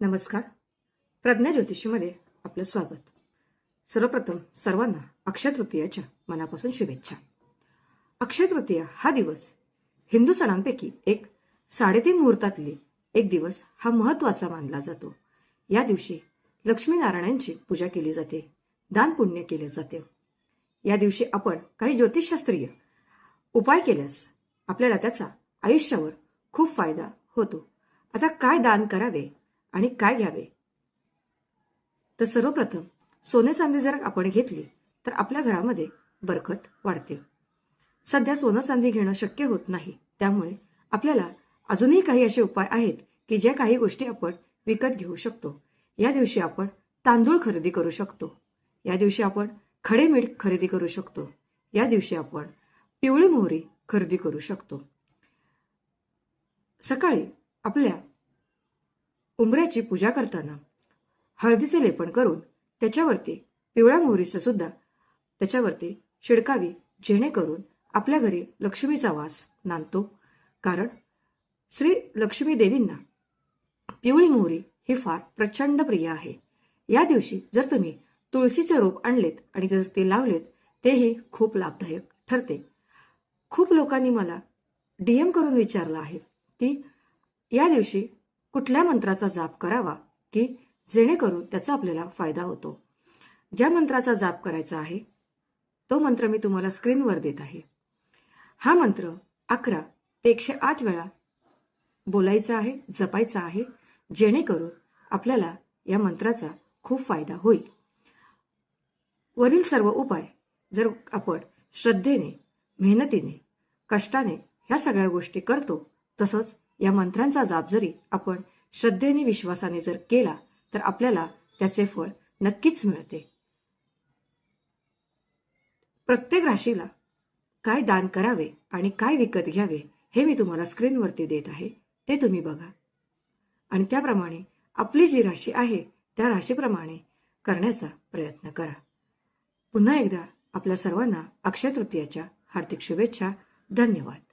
नमस्कार. प्रज्ञा ज्योतिषीमध्ये आपलं स्वागत. सर्वप्रथम सर्वांना अक्षय तृतीयाच्या मनापासून शुभेच्छा. अक्षय तृतीया हा दिवस हिंदू सणांपैकी एक 3.5 मुहूर्तातले एक दिवस हा महत्त्वाचा मानला जातो. या दिवशी लक्ष्मीनारायणांची पूजा केली जाते, दान पुण्य केले जाते. या दिवशी आपण काही ज्योतिषशास्त्रीय उपाय केल्यास आपल्याला त्याचा आयुष्यावर खूप फायदा होतो. आता काय दान करावे आणि काय घ्यावे? तर सर्वप्रथम सोने चांदी जर आपण घेतली तर आपल्या घरामध्ये बरकत वाढते. सध्या सोनं चांदी घेणं शक्य होत नाही, त्यामुळे आपल्याला अजूनही काही असे उपाय आहेत की ज्या काही गोष्टी आपण विकत घेऊ शकतो. या दिवशी आपण तांदूळ खरेदी करू शकतो. या दिवशी आपण खडे मीठ खरेदी करू शकतो. या दिवशी आपण पिवळी मोहरी खरेदी करू शकतो. सकाळी आपल्या उंबऱ्याची पूजा करताना हळदीचे लेपन करून त्याच्यावरती पिवळ्या मोहरीचं सुद्धा त्याच्यावरती शिडकावी, जेणेकरून आपल्या घरी लक्ष्मीचा वास नांदतो. कारण श्री लक्ष्मी देवींना पिवळी मोहरी ही फार प्रचंड प्रिय आहे. या दिवशी जर तुम्ही तुळशीचे रोप आणलेत आणि जर ते लावलेत तेही खूप लाभदायक ठरते. खूप लोकांनी मला DM करून विचारलं आहे की या दिवशी कुठल्या मंत्राचा जाप करावा की जेणेकरून त्याचा आपल्याला फायदा होतो. ज्या मंत्राचा जाप करायचा आहे तो मंत्र मी तुम्हाला स्क्रीनवर देत आहे. हा मंत्र 11 ते 108 वेळा बोलायचा आहे, जपायचा आहे, जेणेकरून आपल्याला या मंत्राचा खूप फायदा होईल. वरील सर्व उपाय जर आपण श्रद्धेने, मेहनतीने, कष्टाने ह्या सगळ्या गोष्टी करतो, तसंच या मंत्रांचा जाप जरी आपण श्रद्धेने, विश्वासाने जर केला तर आपल्याला त्याचे फळ नक्कीच मिळते. प्रत्येक राशीला काय दान करावे आणि काय विकत घ्यावे हे मी तुम्हाला स्क्रीनवरती देत आहे, ते तुम्ही बघा आणि त्याप्रमाणे आपली जी राशी आहे त्या राशीप्रमाणे करण्याचा प्रयत्न करा. पुन्हा एकदा आपल्या सर्वांना अक्षय तृतीयाच्या हार्दिक शुभेच्छा. धन्यवाद.